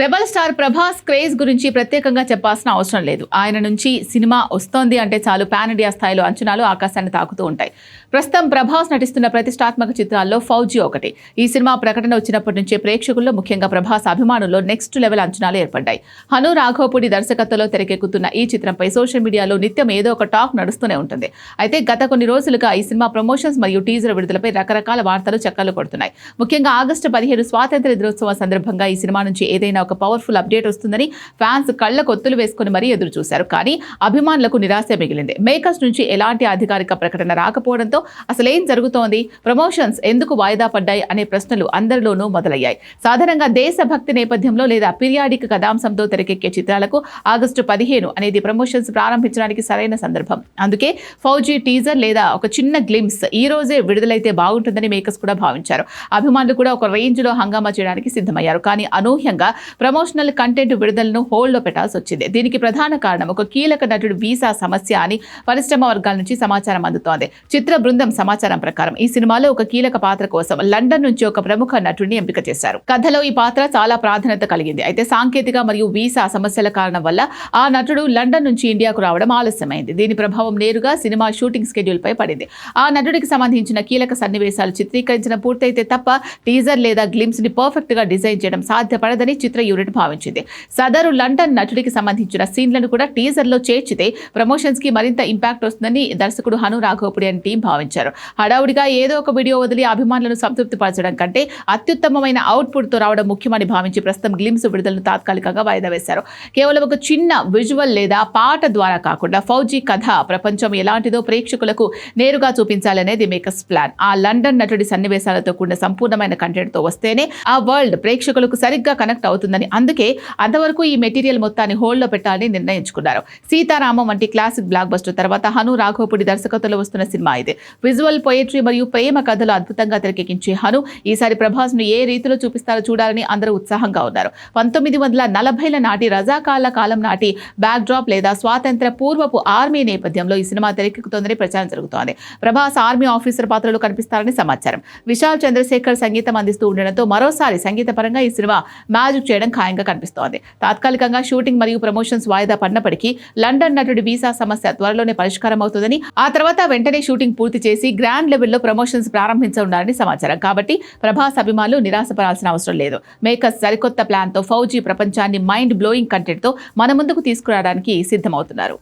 Rebel star Prabhas craze గురించి ప్రత్యేకంగా చెప్పాల్సిన అవసరం లేదు. ఆయన నుంచి సినిమా వస్తోంది అంటే చాలు పాన్ ఇండియా స్థాయిలో అంచనాలు ఆకాశాన్ని తాకుతూ ఉంటాయి. ప్రస్తుతం ప్రభాస్ నటిస్తున్న ప్రతిష్టాత్మక చిత్రాల్లో ఫౌజీ ఒకటి. ఈ సినిమా ప్రకటన వచ్చినప్పటి నుంచే ప్రేక్షకుల్లో, ముఖ్యంగా ప్రభాస్ అభిమానుల్లో నెక్స్ట్ లెవెల్ అంచనాలు ఏర్పడ్డాయి. హను రాఘవపూడి దర్శకత్వంలో తెరకెక్కుతున్న ఈ చిత్రంపై సోషల్ మీడియాలో నిత్యం ఏదో ఒక టాక్ నడుస్తూనే ఉంటుంది. అయితే గత కొన్ని రోజులుగా ఈ సినిమా ప్రమోషన్స్ మరియు టీజర్ విడుదలపై రకరకాల వార్తలు చక్కర్లు కొడుతున్నాయి. ముఖ్యంగా ఆగస్టు 15 స్వాతంత్ర్య దినోత్సవం సందర్భంగా ఈ సినిమా నుంచి ఏదైనా ఒక పవర్ఫుల్ అప్డేట్ వస్తుందని ఫ్యాన్స్ కళ్ళ కొత్తులు వేసుకుని మరీ ఎదురు చూశారు. కానీ అభిమానులకు నిరాశ మిగిలింది. మేకర్స్ నుంచి ఎలాంటి అధికారిక ప్రకటన రాకపోవడంతో అసలేం జరుగుతోంది, ప్రమోషన్స్ ఎందుకు వాయిదా పడ్డాయి అనే ప్రశ్నలు అందరిలోనూ మొదలయ్యాయి. సాధారణంగా దేశభక్తి నేపథ్యంలో లేదా పీరియాడిక్ కథాంశంతో తెరకెక్కే చిత్రాలకు ఆగస్టు 15 అనేది ప్రమోషన్స్ ప్రారంభించడానికి సరైన సందర్భం. అందుకే ఫౌజీ టీజర్ లేదా ఒక చిన్న గ్లిమ్స్ ఈ రోజే విడుదలైతే బాగుంటుందని మేకర్స్ కూడా భావించారు. అభిమానులు కూడా ఒక రేంజ్ లో హంగామా చేయడానికి సిద్ధమయ్యారు. కానీ అనూహ్యంగా ప్రమోషనల్ కంటెంట్ విడుదలను హోల్డ్లో పెట్టాల్సి వచ్చింది. దీనికి ప్రధాన కారణం ఒక కీలక నటుడి వీసా సమస్య అని పరిశ్రమ వర్గాల నుంచి సమాచారం అందుతోంది. చిత్ర బృందం సమాచారం ప్రకారం ఈ సినిమాలో ఒక కీలక పాత్ర కోసం లండన్ నుంచి ఒక ప్రముఖ నటుడిని ఎంపిక చేశారు. కథలో ఈ పాత్ర చాలా ప్రాధాన్యత కలిగింది. అయితే సాంకేతిక మరియు వీసా సమస్యల కారణం వల్ల ఆ నటుడు లండన్ నుంచి ఇండియాకు రావడం ఆలస్యమైంది. దీని ప్రభావం నేరుగా సినిమా షూటింగ్ స్కెడ్యూల్ పై పడింది. ఆ నటుడికి సంబంధించిన కీలక సన్నివేశాలు చిత్రీకరించడం పూర్తయితే తప్ప టీజర్ లేదా గ్లిమ్స్ ని పర్ఫెక్ట్ గా డిజైన్ చేయడం సాధ్యపడదని చిత్ర యూనిట్ భావించింది. సదరు లండన్ నటుడికి సంబంధించిన సీన్లను కూడా టీజర్ లో చేర్చితే ప్రమోషన్స్ కి మరింత ఇంపాక్ట్ వస్తుందని దర్శకుడు హను రాఘవపూడి అని టీం భావించారు. హడావుడిగా ఏదో ఒక వీడియో వదిలి అభిమానులను సంతృప్తి పరచడం కంటే అత్యుత్తమమైన అవుట్పుట్ తో రావడం ముఖ్యమని భావించి ప్రస్తుతం గ్లిమ్స్ విడుదలను తాత్కాలికంగా వాయిదా వేశారు. కేవలం ఒక చిన్న విజువల్ లేదా పాట ద్వారా కాకుండా ఫౌజీ కథ ప్రపంచం ఎలాంటిదో ప్రేక్షకులకు నేరుగా చూపించాలనేది మేకర్స్ ప్లాన్. ఆ లండన్ నటుడి సన్నివేశాలతో కూడిన సంపూర్ణమైన కంటెంట్ తో వస్తేనే ఆ వరల్డ్ ప్రేక్షకులకు సరిగ్గా కనెక్ట్ అవుతుందని, అందుకే అంతవరకు ఈ మెటీరియల్ మొత్తాన్ని హోల్డ్లో పెట్టాలని నిర్ణయించుకున్నారు. సీతారామం వంటి క్లాసిక్ బ్లాక్ బస్టర్ తర్వాత హను రాఘవపూడి దర్శకత్వంలో వస్తున్న సినిమా ఇది. విజువల్, పోయట్రీ మరియు ప్రేమ కథలు అద్భుతంగా తెరకెక్కించే హను ఈసారి ప్రభాస్ ను ఏ రీతిలో చూపిస్తారో చూడాలని అందరూ ఉత్సాహంగా ఉన్నారు. 1940ల నాటి రజాకాల కాలం నాటి బ్యాక్ డ్రాప్ లేదా స్వాతంత్ర పూర్వపు ఆర్మీ నేపథ్యంలో ఈ సినిమా తెరకెక్కుతోందని ప్రచారం జరుగుతోంది. ప్రభాస్ ఆర్మీ ఆఫీసర్ పాత్రలో కనిపిస్తారని సమాచారం. విశాల్ చంద్రశేఖర్ సంగీతం అందిస్తూ ఉండడంతో మరోసారి సంగీత పరంగా ఈ సినిమా మ్యాజిక్ చేయడం ఖాయంగా కనిపిస్తోంది. తాత్కాలికంగా షూటింగ్ మరియు ప్రమోషన్స్ వాయిదా పడినప్పటికీ లండన్ నటుడి వీసా సమస్య త్వరలోనే పరిష్కారం అవుతుందని, ఆ తర్వాత వెంటనే షూటింగ్ పూర్తి చేసి గ్రాండ్ లెవెల్లో ప్రమోషన్స్ ప్రారంభించనున్నారని సమాచారం. కాబట్టి ప్రభాస్ అభిమానులు నిరాశపడాల్సిన అవసరం లేదు. మేకర్స్ సరికొత్త ప్లాన్ తో ఫౌజీ ప్రపంచాన్ని మైండ్ బ్లోయింగ్ కంటెంట్ తో మన ముందుకు తీసుకురావడానికి సిద్ధమవుతున్నారు.